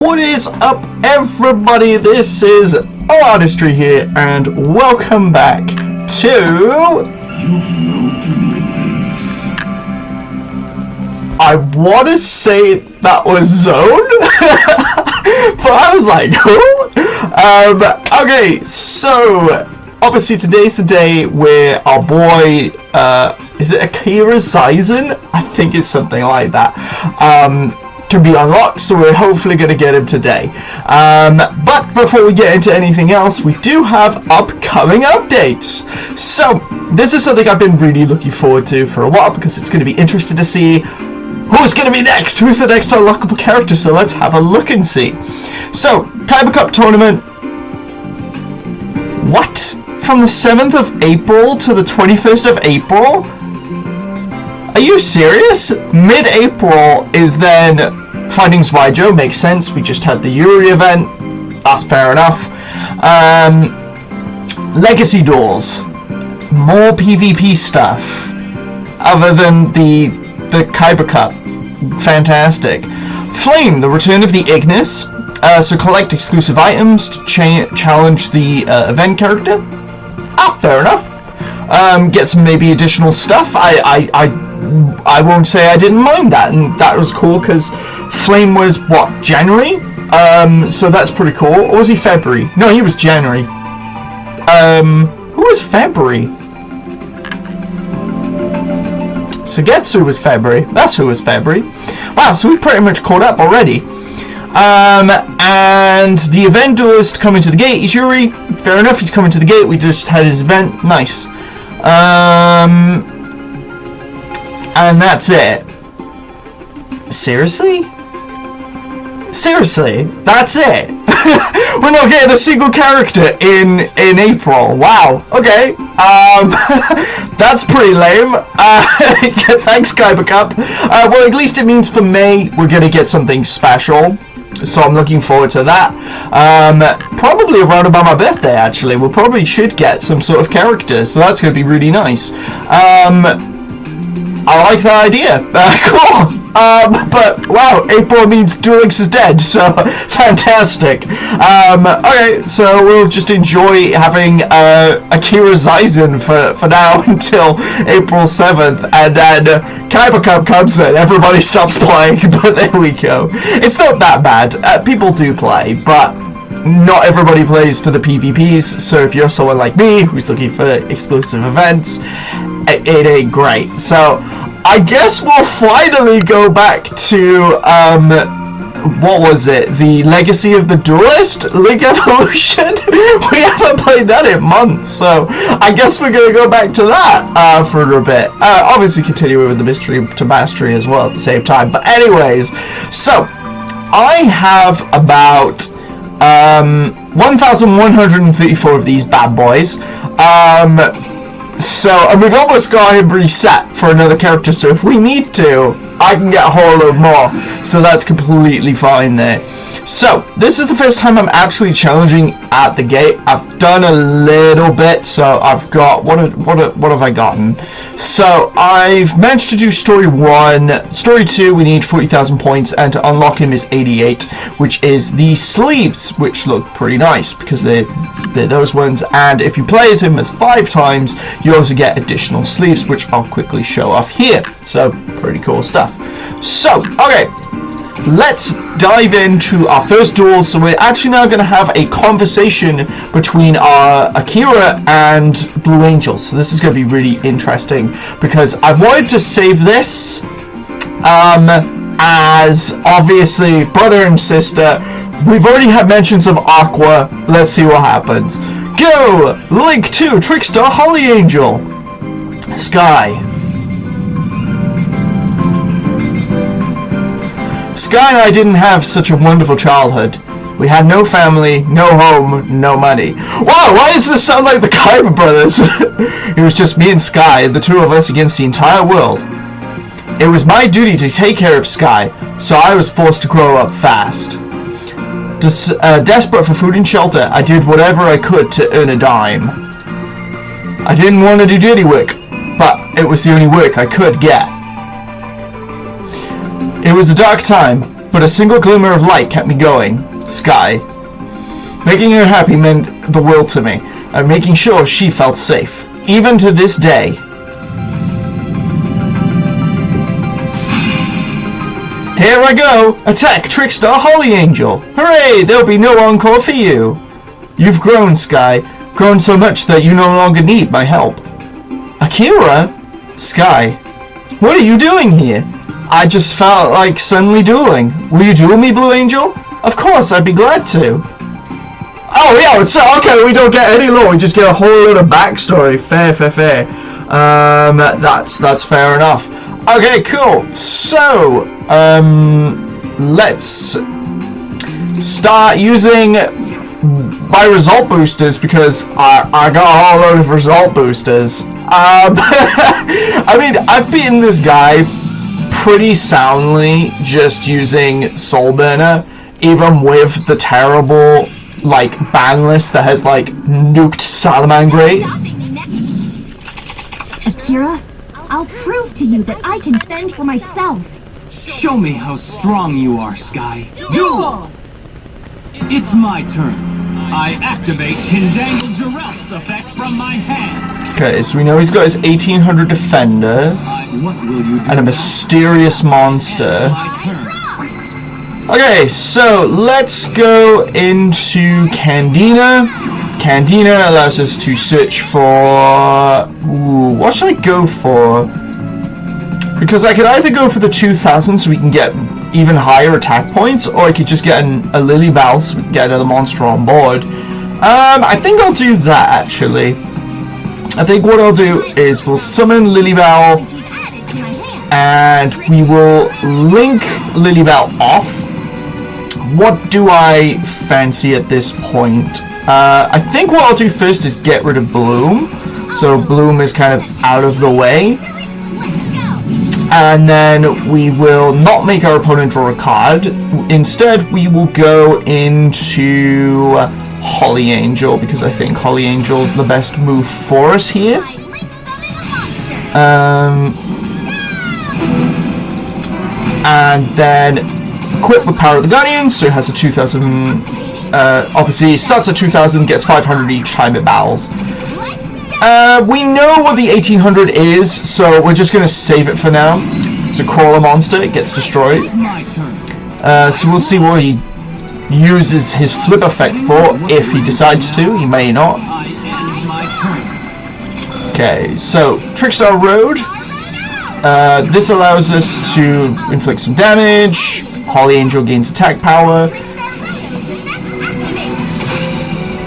What is up, everybody? This is O-Artistry here, and welcome back to... I want to say that was Zone, but I was like, who? Okay, so obviously today's the day where our boy, is it Akira Zaizen? I think it's something like that, can be unlocked, so we're hopefully going to get him today. But before we get into anything else, we do have upcoming updates. So this is something I've been really looking forward to for a while, because it's going to be interesting to see who's going to be next, who's the next unlockable character. So let's have a look and see. So Kyber Cup tournament, what? From the 7th of April to the 21st of April? Are you serious? Mid-April is then Findings Yugioh, makes sense. We just had the Yuri event. That's fair enough. Legacy Duels. More PvP stuff. Other than the Kyber Cup. Fantastic. Flame, the return of the Ignis. So collect exclusive items to challenge the event character. Fair enough. Get some maybe additional stuff. I won't say I didn't mind that, and that was cool because Flame was what, January? So that's pretty cool. Or was he February? No, he was January. Who was February? Sugetsu was February. That's who was February. Wow, so we pretty much caught up already. And the event duelist coming to the gate is Yuri. Fair enough, he's coming to the gate. We just had his event. Nice. And that's it. Seriously? Seriously? That's it? We're not getting a single character in April. Wow. Okay. That's pretty lame. Thanks, Kyber Cup. Well, at least it means for May we're gonna get something special. So I'm looking forward to that. Probably around about my birthday, actually. We probably should get some sort of character, so that's going to be really nice. I like that idea. Cool. But wow, April means Duel Links is dead, so fantastic. Okay, so we'll just enjoy having Akira Zaizen for now until April 7th, and then Kyber Cup comes in, everybody stops playing, but there we go. It's not that bad. People do play, but not everybody plays for the PvPs, so if you're someone like me who's looking for exclusive events, it ain't great. So I guess we'll finally go back to, what was it? The Legacy of the Duelist? Link Evolution? We haven't played that in months, so I guess we're gonna go back to that, for a bit. Obviously continuing with the Mystery to Mastery as well at the same time. But anyways, so, I have about, 1,134 of these bad boys. So, and we've almost got him reset for another character, so if we need to, I can get a whole load more, so that's completely fine there. So, this is the first time I'm actually challenging at the gate. I've done a little bit, so I've got, what have I gotten? So, I've managed to do Story 1, Story 2 we need 40,000 points, and to unlock him is 88, which is the sleeves, which look pretty nice, because they're those ones, and if you play as him as 5 times, you also get additional sleeves, which I'll quickly show off here. So, pretty cool stuff. So, okay. Let's dive into our first duel. So we're actually now going to have a conversation between our Akira and Blue Angel. So this is going to be really interesting because I wanted to save this as obviously brother and sister. We've already had mentions of Aqua. Let's see what happens. Go! Link 2, Trickster, Holly Angel. Sky. Sky and I didn't have such a wonderful childhood. We had no family, no home, no money. Wow, why does this sound like the Kyber brothers? It was just me and Sky, the two of us against the entire world. It was my duty to take care of Sky, so I was forced to grow up fast. Desperate for food and shelter, I did whatever I could to earn a dime. I didn't want to do dirty work, but it was the only work I could get. It was a dark time. but a single glimmer of light kept me going. Sky. Making her happy meant the world to me, and making sure she felt safe, even to this day. Here I go! Attack, Trickster Holly Angel! Hooray! There'll be no encore for you! You've grown, Sky. Grown so much that you no longer need my help. Akira? Sky. What are you doing here? I just felt like suddenly dueling. Will you duel me, Blue Angel? Of course, I'd be glad to. Oh yeah, so okay, we don't get any lore, we just get a whole load of backstory. Fair. That's fair enough. Okay, cool. So, let's start using my result boosters because I got a whole load of result boosters. I mean, I've beaten this guy pretty soundly just using Soul Burner, even with the terrible, like, ban list that has, like, nuked Salamangreat. Akira, I'll prove to you that I can fend for myself. Show me how strong you are, Sky. Duel! It's my turn. I activate Kindangle Giraffe effect from my hand. Okay, so we know he's got his 1800 defender and a mysterious monster. Okay, so let's go into Candina. Candina allows us to search for... Ooh, what should I go for? Because I could either go for the 2000 so we can get even higher attack points, or I could just get a Lily Bell so we can get another monster on board. I think I'll do that, actually. I think what I'll do is we'll summon Lilybell, and we will link Lilybell off. What do I fancy at this point? I think what I'll do first is get rid of Bloom. So Bloom is kind of out of the way. And then we will not make our opponent draw a card. Instead, we will go into Holly Angel, because I think Holly Angel is the best move for us here. And then equip with Power of the Guardians, so it has a 2000. Obviously, it starts at 2000, gets 500 each time it battles. We know what the 1800 is, so we're just going to save it for now. It's a crawler monster, it gets destroyed. So we'll see what he uses his flip effect for, if he decides to. He may not. Okay, so Trickstar Road. This allows us to inflict some damage. Holly Angel gains attack power.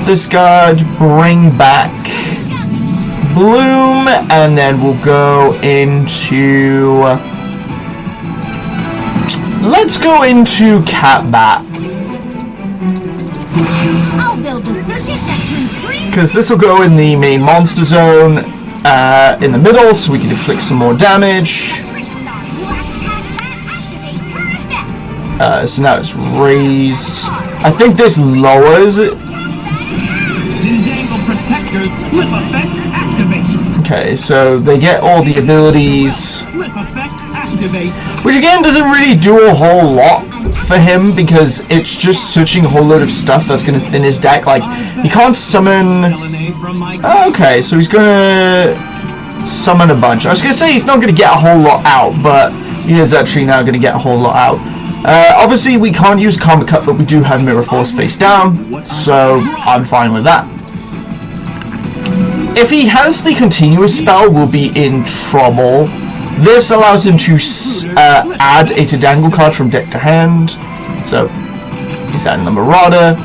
This guard, bring back Bloom, and then we'll go into... Let's go into Catbat. Because this will go in the main monster zone in the middle, so we can inflict some more damage. So now it's raised. I think this lowers it. Okay, so they get all the abilities, which again doesn't really do a whole lot for him because it's just searching a whole load of stuff that's going to thin his deck. Like, he can't summon... Okay, so he's going to summon a bunch. I was going to say he's not going to get a whole lot out, but he is actually now going to get a whole lot out. Obviously, we can't use Karma Cut, but we do have Mirror Force face down, so I'm fine with that. If he has the continuous spell, we'll be in trouble. This allows him to add a Tadangel card from deck to hand. So, he's adding the Marauder.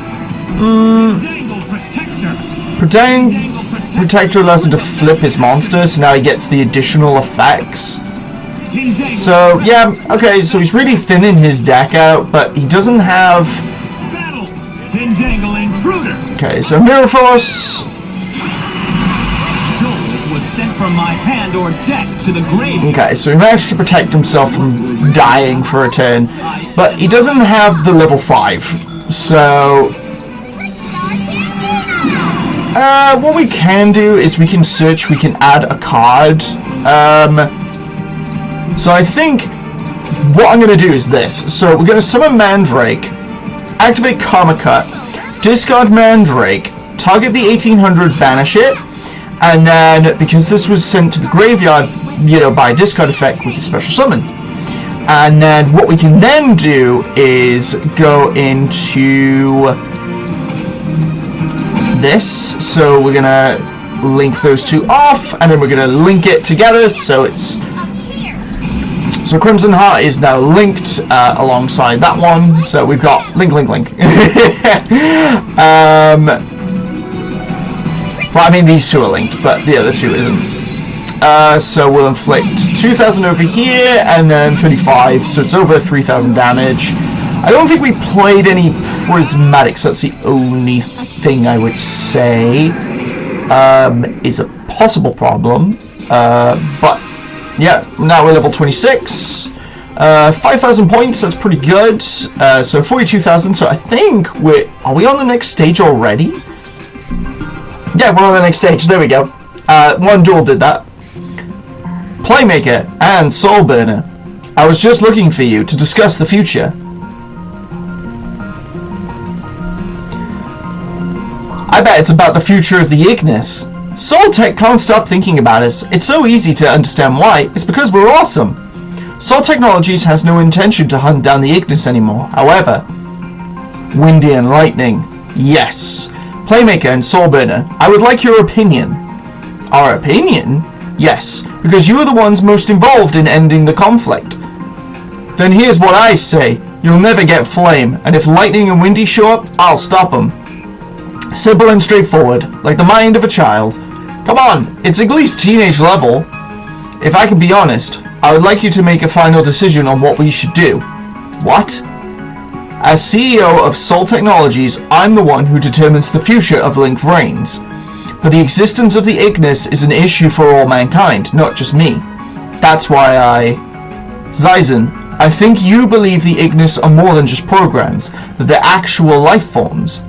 Protector allows him to flip his monster, so now he gets the additional effects. So, yeah, okay, so he's really thinning his deck out, but he doesn't have... Okay, so Mirror Force... From my hand or deck to the grave. Okay, so he managed to protect himself from dying for a turn, but he doesn't have the level 5. So what we can do is we can search, we can add a card. So I think what I'm going to do is this. So we're going to summon Mandrake, activate Karma Cut, discard Mandrake, target the 1800, banish it, and then, because this was sent to the graveyard, you know, by a discard effect, we can special summon. And then what we can then do is go into this. So we're gonna link those two off, and then we're gonna link it together. So it's Crimson Heart is now linked alongside that one. So we've got link. Well, I mean, these two are linked, but the other two isn't. So we'll inflict 2,000 over here, and then 35, so it's over 3,000 damage. I don't think we played any prismatics. That's the only thing I would say is a possible problem. But yeah, now we're level 26. 5,000 points, that's pretty good. So 42,000, so I think are we on the next stage already? Yeah, we're on the next stage, there we go. One duel did that. Playmaker and Soul Burner, I was just looking for you to discuss the future. I bet it's about the future of the Ignis. Soultech can't stop thinking about us. It's so easy to understand why. It's because we're awesome. Soul Technologies has no intention to hunt down the Ignis anymore. However, Windy and Lightning, yes. Playmaker and Soul Burner, I would like your opinion. Our opinion? Yes, because you are the ones most involved in ending the conflict. Then here's what I say. You'll never get Flame, and if Lightning and Windy show up, I'll stop them. Simple and straightforward, like the mind of a child. Come on, it's at least teenage level. If I can be honest, I would like you to make a final decision on what we should do. What? As CEO of Soul Technologies, I'm the one who determines the future of Link Reigns. But the existence of the Ignis is an issue for all mankind, not just me. That's why Zaizen, I think you believe the Ignis are more than just programs, that they're actual life forms.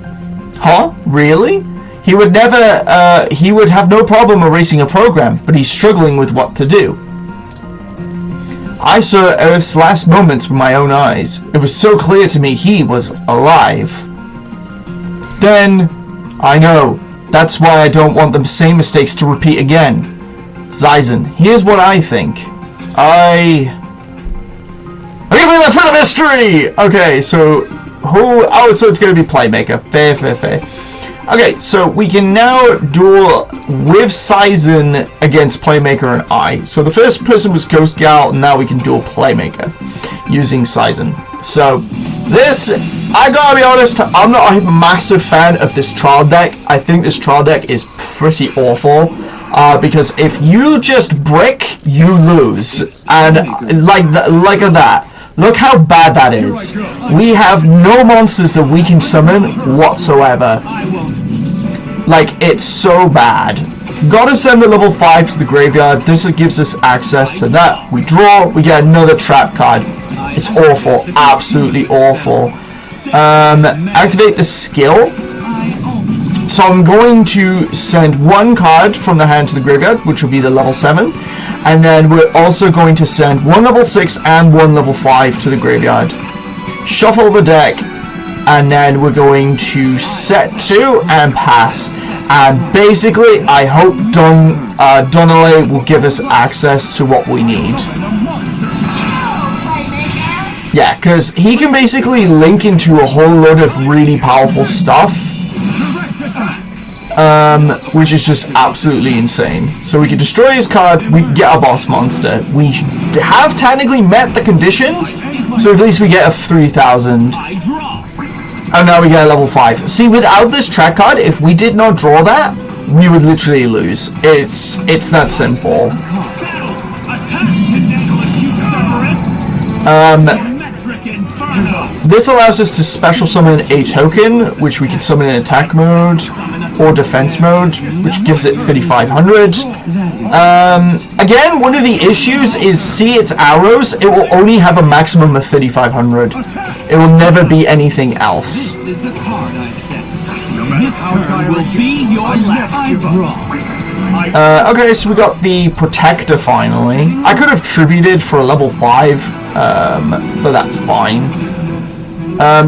Huh? Really? He would have no problem erasing a program, but he's struggling with what to do. I saw Earth's last moments with my own eyes. It was so clear to me he was alive. Then, I know. That's why I don't want the same mistakes to repeat again. Zaizen, here's what I think. Give me the for the mystery! Okay, so so it's gonna be Playmaker. Fair. Okay, so we can now duel with Zaizen against Playmaker and I. So the first person was Ghost Gal, and now we can duel Playmaker using Zaizen. So this, I gotta be honest, I'm not a massive fan of this trial deck. I think this trial deck is pretty awful. Because if you just brick, you lose. And like that. Look how bad that is. We have no monsters that we can summon whatsoever. Like, it's so bad. Gotta send the level 5 to the graveyard. This gives us access to that. We draw, we get another trap card. It's awful. Absolutely awful. Activate the skill. So I'm going to send one card from the hand to the graveyard, which will be the level 7. And then we're also going to send one level 6 and one level 5 to the graveyard. Shuffle the deck, and then we're going to set 2 and pass. And basically, I hope Donnelly will give us access to what we need. Yeah, because he can basically link into a whole load of really powerful stuff. Which is just absolutely insane. So we can destroy his card, we can get a boss monster. We have technically met the conditions, so at least we get a 3,000. And now we get a level 5. See, without this track card, if we did not draw that, we would literally lose. It's that simple. This allows us to special summon a token, which we can summon in attack mode or defense mode, which gives it 3,500. Again, one of the issues is, see its arrows, it will only have a maximum of 3,500. It will never be anything else. This turn will be your last draw. Okay, so we got the Protector finally. I could have tributed for a level 5. but that's fine.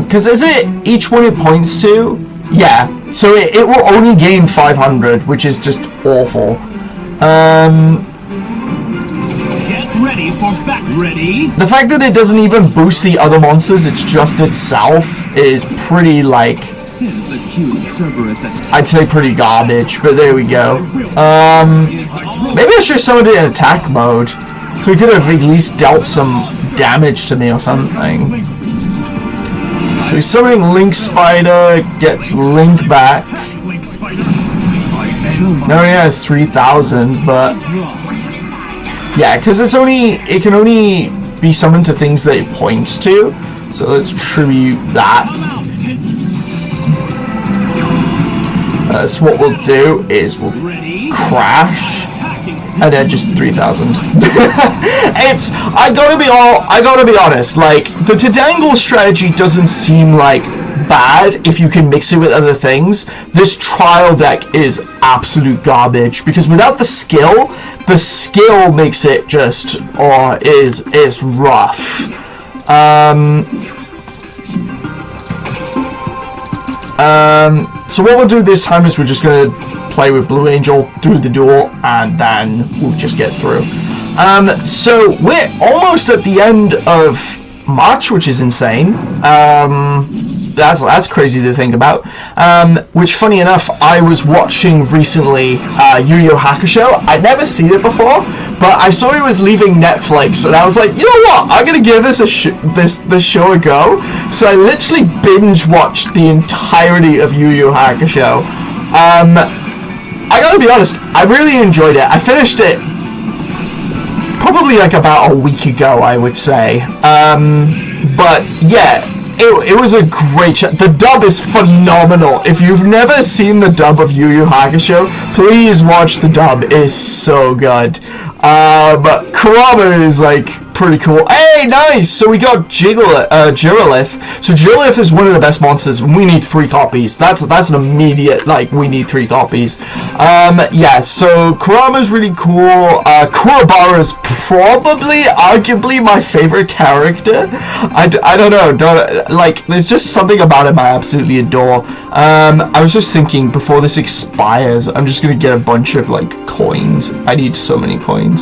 Because is it each one it points to? Yeah, so it will only gain 500, which is just awful. Get ready for ready. The fact that it doesn't even boost the other monsters, it's just itself, is pretty, like, I'd say pretty garbage, but there we go. Maybe I should have summoned it in attack mode, so he could have at least dealt some damage to me or something. So he's summoning Link Spider, gets Link back. Now he has 3,000, but yeah, because it can only be summoned to things that it points to. So let's tribute that. So what we'll do is we'll crash, and then just 3,000. I gotta be honest. Like, the to-dangle strategy doesn't seem like bad if you can mix it with other things. This trial deck is absolute garbage because without the skill makes it just is rough. So what we'll do this time is we're just gonna play with Blue Angel, do the duel, and then we'll just get through. So we're almost at the end of March, which is insane. That's crazy to think about. Which, funny enough, I was watching recently Yu-Gi-Oh! Hakusho. I'd never seen it before, but I saw it was leaving Netflix, and I was like, you know what? I'm gonna give this this show a go. So I literally binge watched the entirety of Yu-Gi-Oh! Hakusho. I gotta be honest, I really enjoyed it. I finished it probably like about a week ago, I would say. But yeah, it was a great show. The dub is phenomenal. If you've never seen the dub of Yu Yu Hakusho, please watch the dub. It is so good. But Kurama is like pretty cool. Hey, nice! So we got Jiralith. So Jiralith is one of the best monsters, and we need 3 copies. That's an immediate, like, we need 3 copies. Yeah, so Kurama's really cool. Kurabara is probably, arguably, my favorite character. I don't know, like, there's just something about him I absolutely adore. I was just thinking, before this expires, I'm just gonna get a bunch of, like, coins. I need so many coins.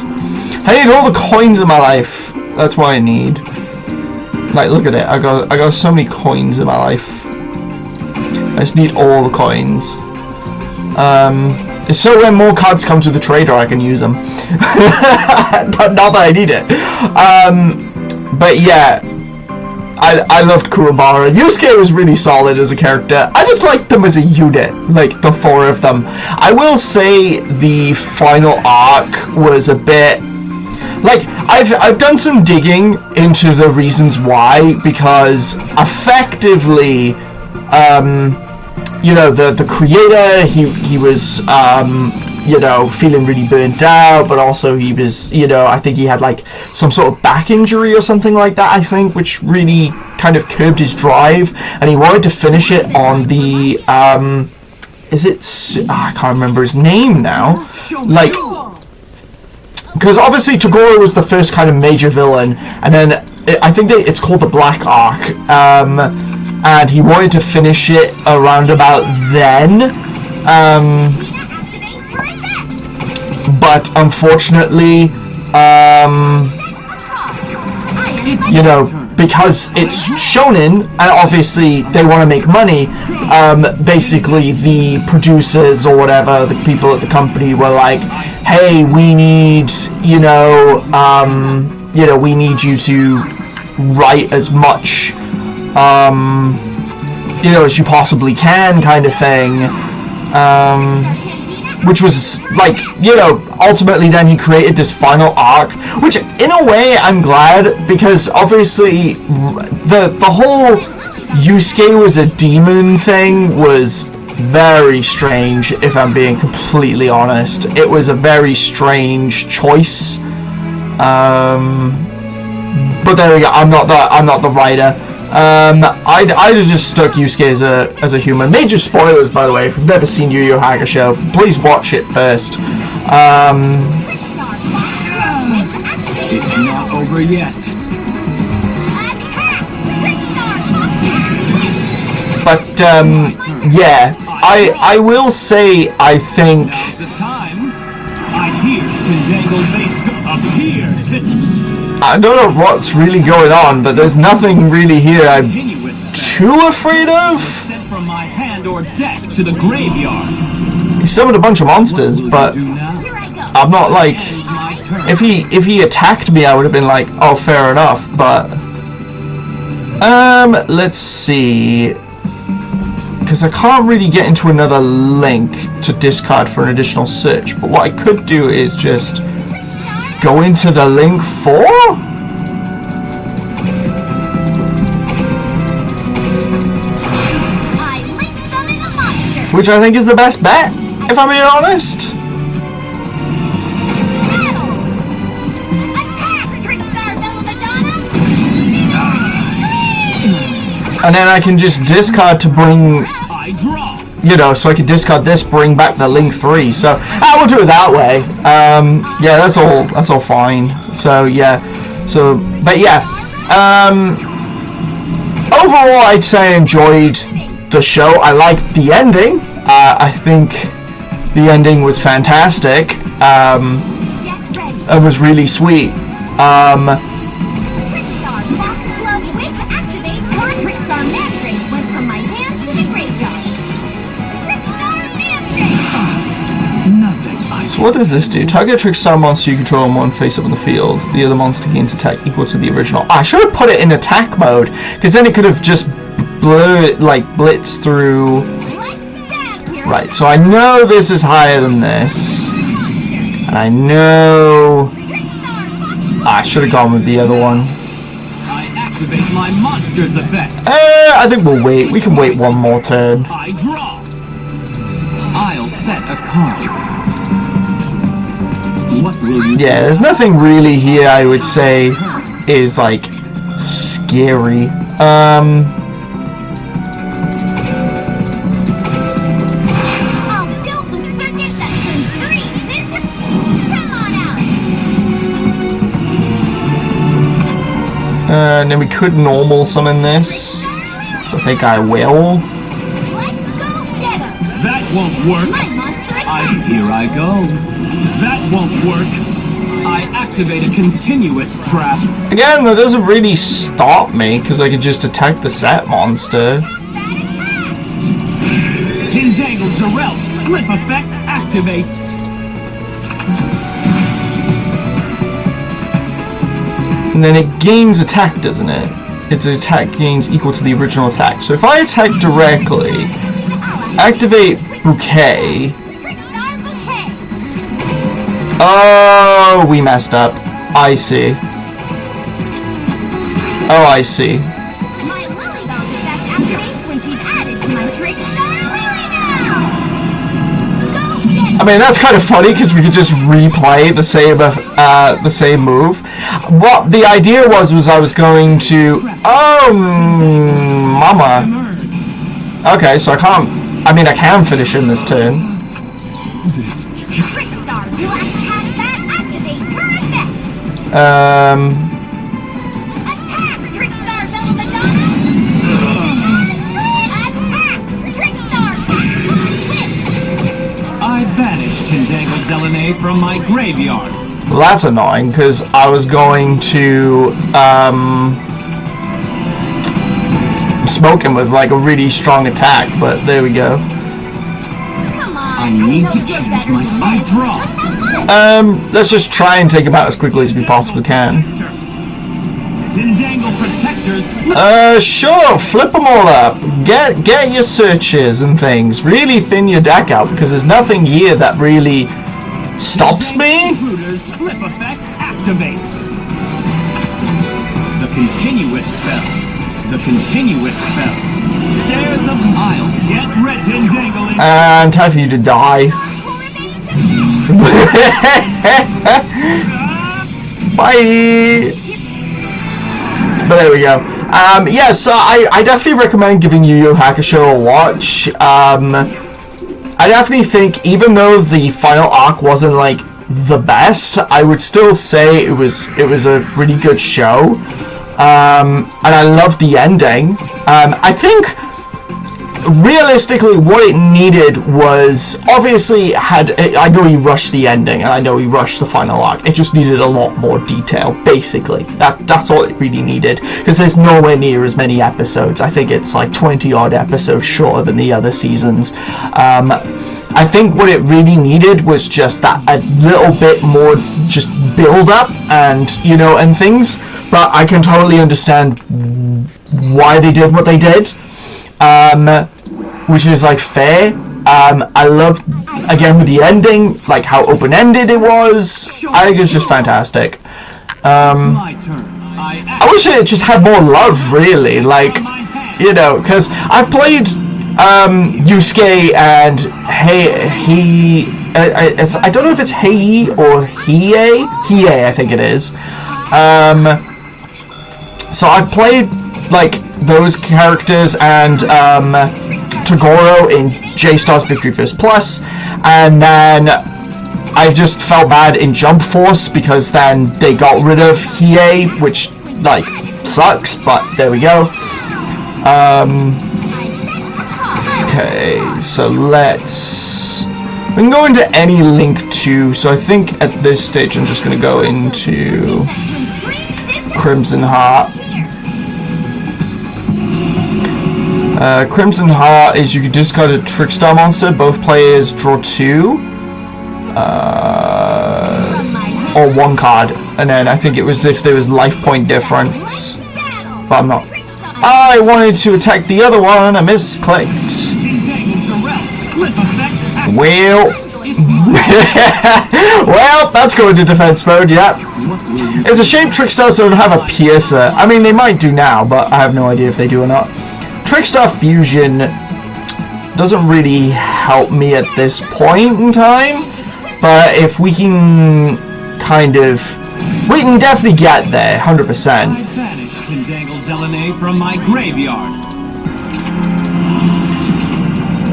I need all the coins in my life. That's what I need. Like, look at it. I got so many coins in my life. I just need all the coins. So when more cards come to the trader, I can use them. Not that I need it. But yeah, I loved Kurabara. Yusuke was really solid as a character. I just liked them as a unit, like the 4 of them. I will say the final arc was a bit... Like, I've done some digging into the reasons why, because effectively, you know, the creator, he was, you know, feeling really burnt out, but also he was, you know, I think he had like some sort of back injury or something like that, I think, which really kind of curbed his drive, and he wanted to finish it on the, I can't remember his name now, like... Because obviously Toguro was the first kind of major villain, and then I think it's called the Black Arc, and he wanted to finish it around about then, but unfortunately, you know, because it's shonen, and obviously they want to make money, basically the producers or whatever, the people at the company were like, hey, we need, you know, we need you to write as much, you know, as you possibly can, kind of thing, which was, like, you know, ultimately then he created this final arc, which, in a way, I'm glad, because, obviously, the whole Yusuke was a demon thing was very strange, if I'm being completely honest. It was a very strange choice, but there we go, I'm not the writer. I'd have just stuck Yusuke as a human. Major spoilers, by the way, if you've never seen Yu Yu Hakusho, please watch it first. It's not over yet. but yeah, I will say I think. The time. I hear Tindangle base appear. I don't know what's really going on, but there's nothing really here I'm too afraid of. Sent from my hand or deck to the graveyard. He summoned a bunch of monsters, but I'm not like. If he attacked me, I would have been like, oh, fair enough. But let's see, because I can't really get into another link to discard for an additional search. But what I could do is just go into the link 4. Which I think is the best bet, if I'm being honest. And then I can just discard to bring, you know, so I can discard this, bring back the link 3. So I will do it that way. Yeah, that's all fine. So yeah, but yeah, overall I'd say I enjoyed the show. I liked the ending. I think the ending was fantastic. It was really sweet. So what does this do? Target a Trickstar monster you control in one face up on the field. The other monster gains attack equal to the original. I should have put it in attack mode, because then it could have just blitzed through. Right, so I know this is higher than this. And I know I should have gone with the other one. I activate my monster's effect. I think we'll wait. We can wait one more turn. I draw. I'll set a card. What will you Yeah, there's nothing really here I would say is like scary. And then we could normal summon this. So I think I will. That won't work. Here I go. That won't work. I activate a continuous trap. Again, that doesn't really stop me, because I can just attack the set monster. Tindangle Jarrell Slip effect activates. And then it gains attack, doesn't it? Its attack gains equal to the original attack. So if I attack directly, activate Bouquet. Oh, we messed up. I see. Oh, I see. I mean, that's kind of funny because we could just replay the same move. What the idea was I was going to mama. Okay, so I can't. I mean, I can finish in this turn. I banished Tindangle Delaney from my graveyard. Well, that's annoying because I was going to smoke him with like a really strong attack, but there we go. I need to change my draw. Let's just try and take him out as quickly as we possibly can. Tindangle Protectors. Sure, flip them all up. Get your searches and things. Really thin your deck out because there's nothing here that really stops me. Flip effect activates. The continuous spell. The continuous spell. Stairs of Isles. Get ready, Tindangle. And time for you to die. Bye. But there we go. Yeah, so I definitely recommend giving Yu Yu Hakusho a watch. I definitely think, even though the final arc wasn't like the best, I would still say it was a really good show. And I love the ending. I think realistically, what it needed was, obviously, I know he rushed the ending, and I know he rushed the final arc. It just needed a lot more detail, basically. That's all it really needed, because there's nowhere near as many episodes. I think it's like 20-odd episodes shorter than the other seasons. I think what it really needed was just that a little bit more just build-up and, you know, and things. But I can totally understand why they did what they did. Which is like fair. I loved, again, with the ending, like how open-ended it was. I think it's just fantastic. I wish it just had more love, really, like, you know, because I've played Yusuke and I don't know if it's Hei or Hiei, I think it is. So I've played like those characters and Toguro in J-Star's Victory Force Plus, and then I just felt bad in Jump Force because then they got rid of Hiei, which like sucks, but there we go. Okay, so we can go into any Link 2, so I think at this stage I'm just going to go into Crimson Heart. Crimson Heart is you can discard a Trickstar monster, both players draw 2, or 1 card, and then I think it was if there was life point difference, but I'm not. I wanted to attack the other one, I misclicked. Well, well, that's going to defense mode, yeah. It's a shame Trickstars don't have a piercer. I mean, they might do now, but I have no idea if they do or not. Trickstar Fusion doesn't really help me at this point in time, but if we can kind of, we can definitely get there, 100%. I banished Tindangle Delaney from my graveyard.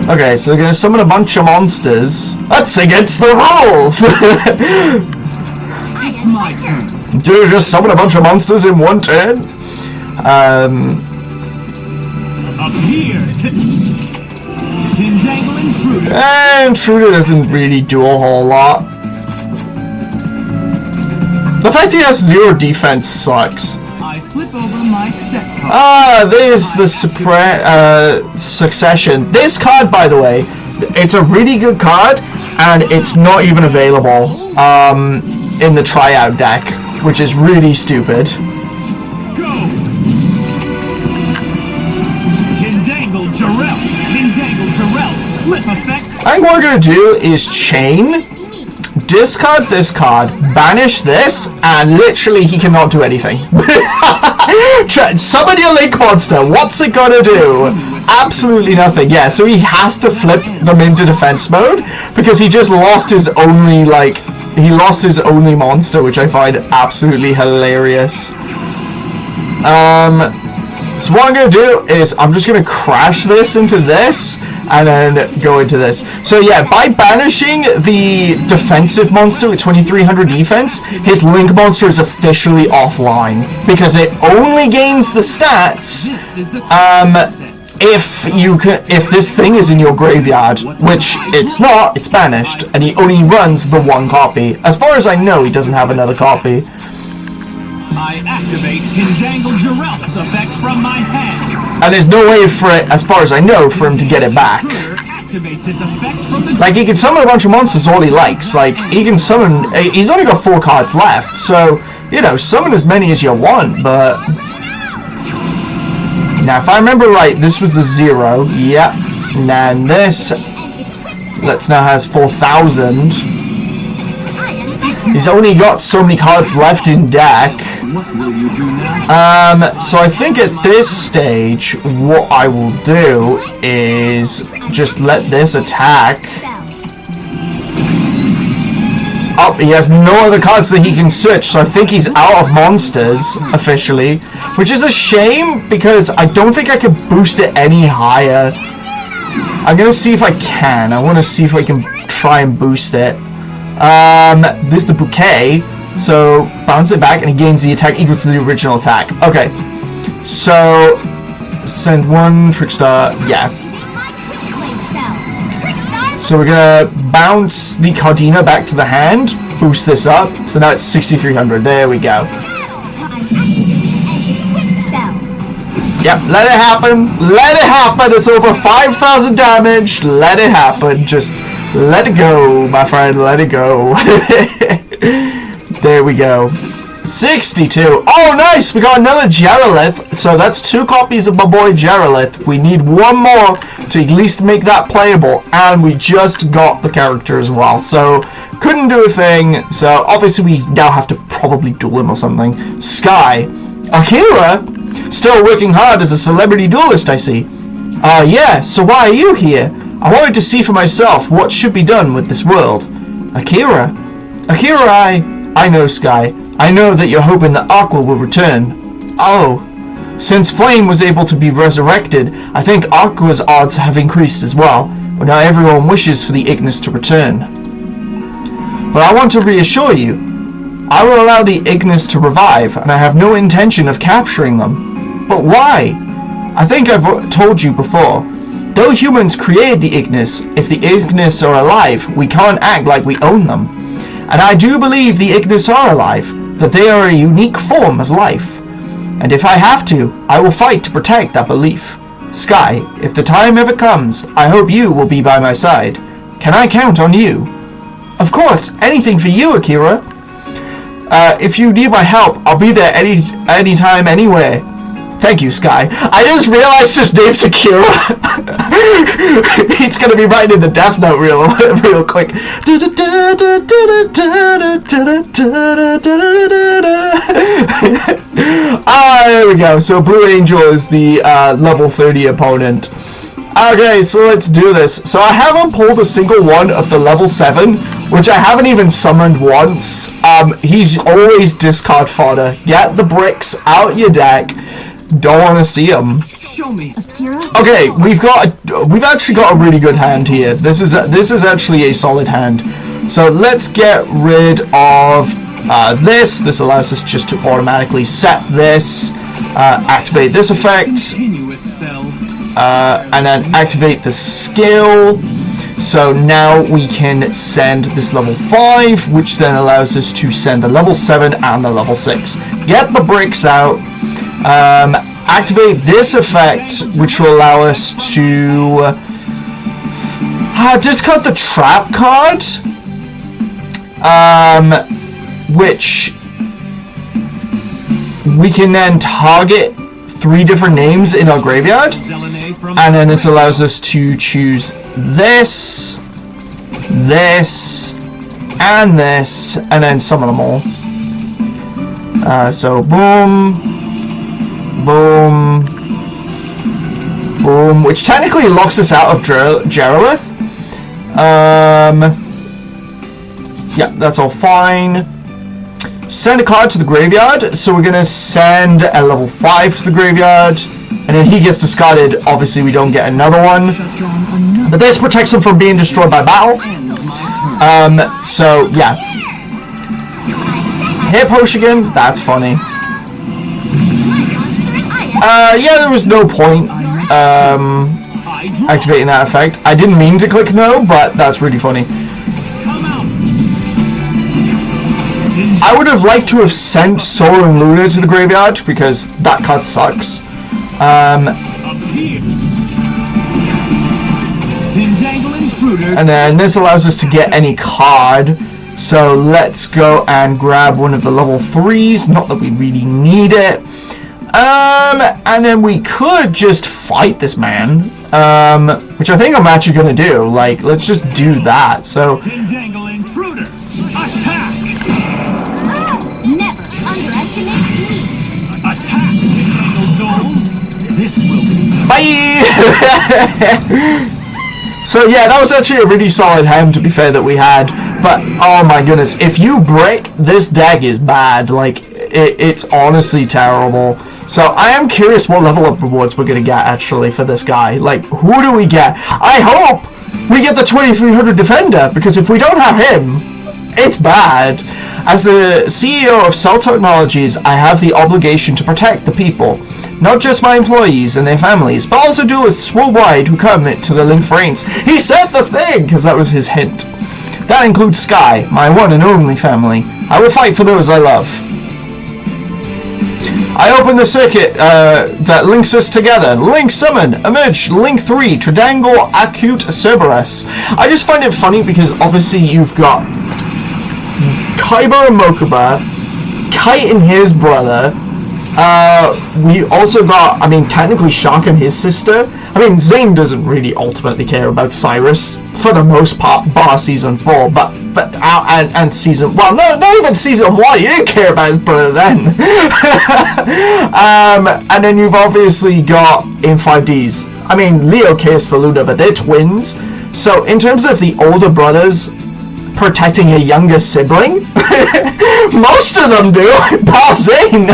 Okay, so they're gonna summon a bunch of monsters. That's against the rules! It's my turn. Do you just summon a bunch of monsters in one turn? Up here! Tindangle Intruder. Intruder doesn't really do a whole lot. The fact he has 0 defense sucks. I flip over my set card. Ah, there's the Succession. This card, by the way, it's a really good card, and it's not even available in the tryout deck, which is really stupid. Go! Tindangle Jarrell! Tindangle Jarrell! Flip effect! I think what we're going to do is chain, discard this card, banish this, and literally he cannot do anything. Summon your Link monster, what's it gonna do? Absolutely nothing. Yeah, so he has to flip them into defense mode, because he just lost his only, like, he lost his only monster, which I find absolutely hilarious. So what I'm gonna do is, I'm just gonna crash this into this, and then go into this. So yeah, by banishing the defensive monster with 2300 defense, his Link monster is officially offline, because it only gains the stats if this thing is in your graveyard, which it's not, it's banished, and he only runs the 1 copy. As far as I know, he doesn't have another copy. I activate Tindangle Jarrell's effect from my hand. And there's no way for it, as far as I know, for him to get it back. Like, he can summon a bunch of monsters all he likes. Like, he can summon, he's only got 4 cards left, so, you know, summon as many as you want, but... Now, if I remember right, this was the 0, yep. And then this, let's now has 4,000. He's only got so many cards left in deck. What will you do now? So I think at this stage, what I will do is just let this attack. Oh, he has no other cards that he can switch, so I think he's out of monsters, officially. Which is a shame, because I don't think I can boost it any higher. I'm gonna see if I can. I want to see if I can try and boost it. This is the bouquet, so bounce it back and he gains the attack equal to the original attack. Okay, so send 1 Trickstar, yeah. So we're gonna bounce the gardna back to the hand, boost this up, so now it's 6,300. There we go. Yep, let it happen. Let it happen. It's over 5,000 damage. Let it happen. Just let it go, my friend. Let it go. There we go. 62. Oh, nice. We got another Geralith. So that's 2 copies of my boy Geralith. We need one more to at least make that playable. And we just got the character as well. So couldn't do a thing. So obviously we now have to probably duel him or something. Sky. Akira? Still working hard as a celebrity duelist, I see. Yeah, so why are you here? I wanted to see for myself what should be done with this world. Akira? Akira, I know, Sky. I know that you're hoping that Aqua will return. Oh. Since Flame was able to be resurrected, I think Aqua's odds have increased as well. But now everyone wishes for the Ignis to return. But I want to reassure you. I will allow the Ignis to revive, and I have no intention of capturing them. But why? I think I've told you before. Though humans created the Ignis, if the Ignis are alive, we can't act like we own them. And I do believe the Ignis are alive, that they are a unique form of life. And if I have to, I will fight to protect that belief. Sky, if the time ever comes, I hope you will be by my side. Can I count on you? Of course, anything for you, Akira. If you need my help, I'll be there anytime, anywhere. Thank you, Sky. I just realized his name's Akira. He's gonna be writing in the Death Note real quick. There we go. So Blue Angel is the level 30 opponent. Okay, so let's do this. So I haven't pulled a single one of the level 7, which I haven't even summoned once. He's always discard fodder. Get the bricks out your deck. Don't want to see them. Show me. Okay, we've actually got a really good hand here. This is actually a solid hand. So let's get rid of this. This allows us just to automatically set this, activate this effect, and then activate the skill. So now we can send this level 5, which then allows us to send the level 7 and the level 6. Get the bricks out. Activate this effect, which will allow us to discard the trap card, which we can then target 3 different names in our graveyard, and then this allows us to choose this, and this, and then summon them all. So boom, boom, boom, which technically locks us out of Geralith. Yeah, that's all fine. Send a card to the graveyard. So we're gonna send a level 5 to the graveyard, and then he gets discarded. Obviously, we don't get another one, but this protects him from being destroyed by battle. So yeah, hit Poshigan. That's funny. Yeah, there was no point activating that effect. I didn't mean to click no, but that's really funny. I would have liked to have sent Soul and Luna to the graveyard, because that card sucks. And then this allows us to get any card. So let's go and grab one of the level 3s, not that we really need it. And then we could just fight this man, which I think I'm actually gonna do. Like, let's just do that. So, Tindangle Intruder, attack! Never underestimate me. Attack, Tindangle Gold! This will be... bye! So yeah, that was actually a really solid hand, to be fair, that we had. But oh my goodness, if you brick, this deck is bad. Like, it's honestly terrible. So I am curious what level up rewards we're gonna get actually for this guy. Like, who do we get? I hope we get the 2300 defender, because if we don't have him, it's bad. As the CEO of Cell Technologies, I have the obligation to protect the people. Not just my employees and their families, but also duelists worldwide who come to the Link Frames. He said the thing, because that was his hint. That includes Sky, my one and only family. I will fight for those I love. I open the circuit that links us together. Link Summon, Emerge, Link 3, Tridangle, Acute, Cerberus. I just find it funny because obviously you've got Kaiba and Mokuba, Kite and his brother. We also got, I mean, technically Shark and his sister. I mean, Zane doesn't really ultimately care about Cyrus for the most part, bar season 4, and season, well, no, not even season 1. You didn't care about his brother then. And then you've obviously got in 5Ds. I mean, Leo cares for Luna, but they're twins. So in terms of the older brothers protecting a younger sibling, most of them do. Bar Zane.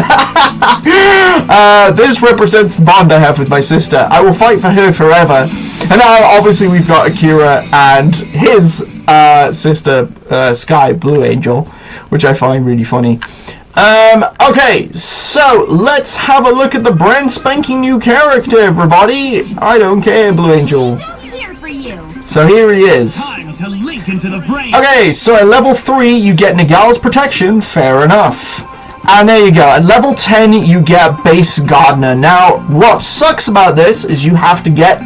This represents the bond I have with my sister. I will fight for her forever. And now, obviously, we've got Akira and his sister, Sky, Blue Angel, which I find really funny. Okay, so let's have a look at the brand spanking new character, everybody. I don't care, Blue Angel. Here for you. So here he is. Time to link into the brain. Okay, so at level 3, you get Nagala's protection. Fair enough. And there you go. At level 10, you get base Gardna. Now, what sucks about this is you have to get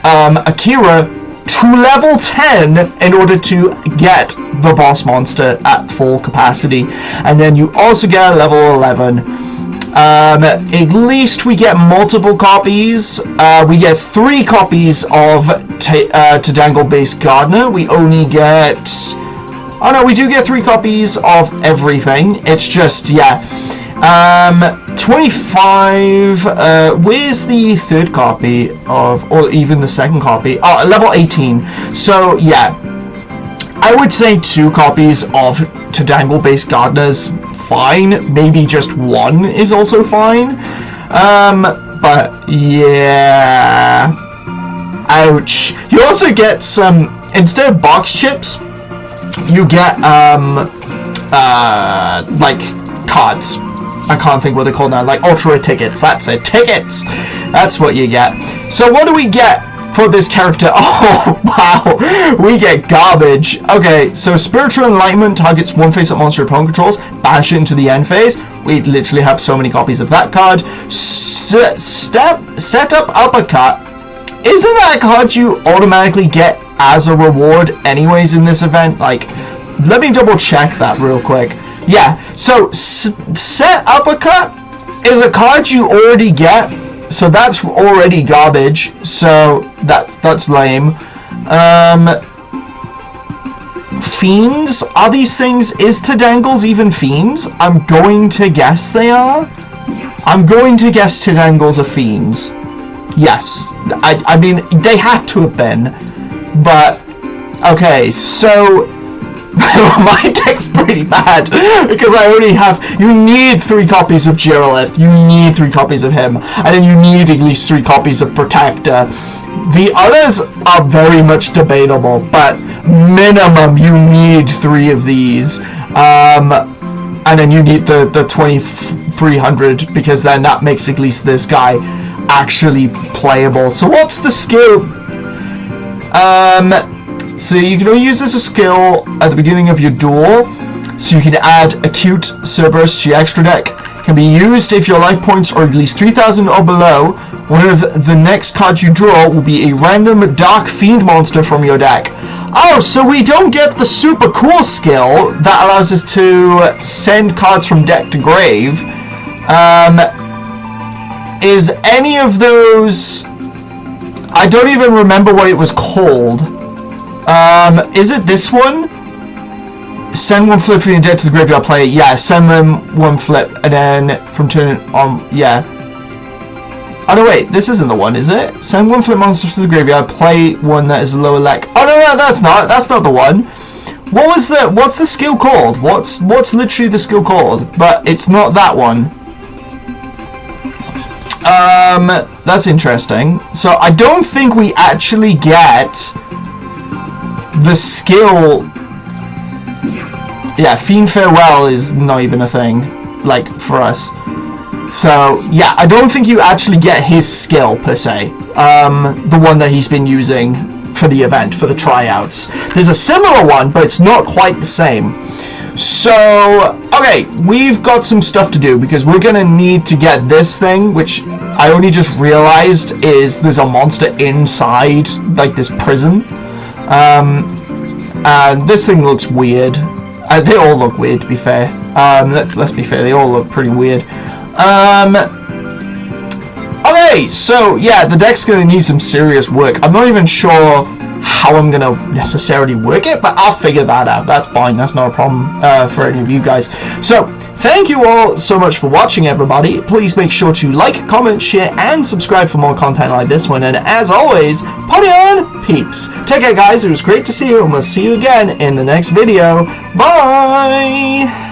Akira to level 10 in order to get the boss monster at full capacity. And then you also get a level 11. At least we get multiple copies. We get 3 copies of Tridangle base Gardna. We only get... Oh no, we do get 3 copies of everything. It's just, yeah. 25, where's the 3rd copy of, or even the 2nd copy? Oh, level 18. So, yeah. I would say 2 copies of Tridangle based Gardna's fine. Maybe just 1 is also fine. But, yeah. Ouch. You also get some, instead of box chips, you get, like, cards. I can't think what they're called now. Like, ultra tickets. That's it. Tickets! That's what you get. So what do we get for this character? Oh, wow. We get garbage. Okay, so Spiritual Enlightenment targets one face-up monster opponent controls. Bash it into the end phase. We literally have so many copies of that card. Setup Uppercut. Isn't that a card you automatically get as a reward anyways in this event? Like, let me double check that real quick. Yeah, so Set Uppercut is a card you already get, so that's already garbage, so that's lame. Fiends? Are these things, is Tridangles even fiends? I'm going to guess they are. I'm going to guess Tridangles are fiends. Yes, I mean, they had to have been, but, okay, so, my deck's pretty bad, because I only have, you need 3 copies of Jiralith, you need 3 copies of him, and then you need at least 3 copies of Protector. The others are very much debatable, but minimum you need 3 of these, and then you need the 2300, because then that makes at least this guy actually playable. So what's the skill? So you can only use this as a skill at the beginning of your duel. So you can add Acute Cerberus to your extra deck. Can be used if your life points are at least 3000 or below. One of the next cards you draw will be a random Dark Fiend monster from your deck. Oh, so we don't get the super cool skill that allows us to send cards from deck to grave. Is any of those... I don't even remember what it was called. Is it this one? Send 1 flip from your deck to the graveyard, play it. Yeah, send them 1 flip, and then from turn on, yeah. Oh no, wait, this isn't the one, is it? Send 1 flip monster to the graveyard, play one that is a lower leg. Oh no, that's not the one. What's the skill called? What's literally the skill called? But it's not that one. That's interesting. So I don't think we actually get the skill Yeah, Fiend Farewell is not even a thing, like, for us. So, yeah, I don't think you actually get his skill, per se. The one that he's been using for the event, for the tryouts. There's a similar one, but it's not quite the same. So, okay, we've got some stuff to do, because we're gonna need to get this thing, which I only just realized is there's a monster inside, like, this prison. And this thing looks weird. They all look weird, to be fair. Let's be fair, they all look pretty weird. Okay, so yeah, the deck's gonna need some serious work. I'm not even sure how I'm gonna necessarily work it, but I'll figure that out. That's fine, that's not a problem for any of you guys. So, thank you all so much for watching, everybody. Please make sure to like, comment, share, and subscribe for more content like this one. And as always, party on, peeps. Take care, guys. It was great to see you, and we'll see you again in the next video. Bye!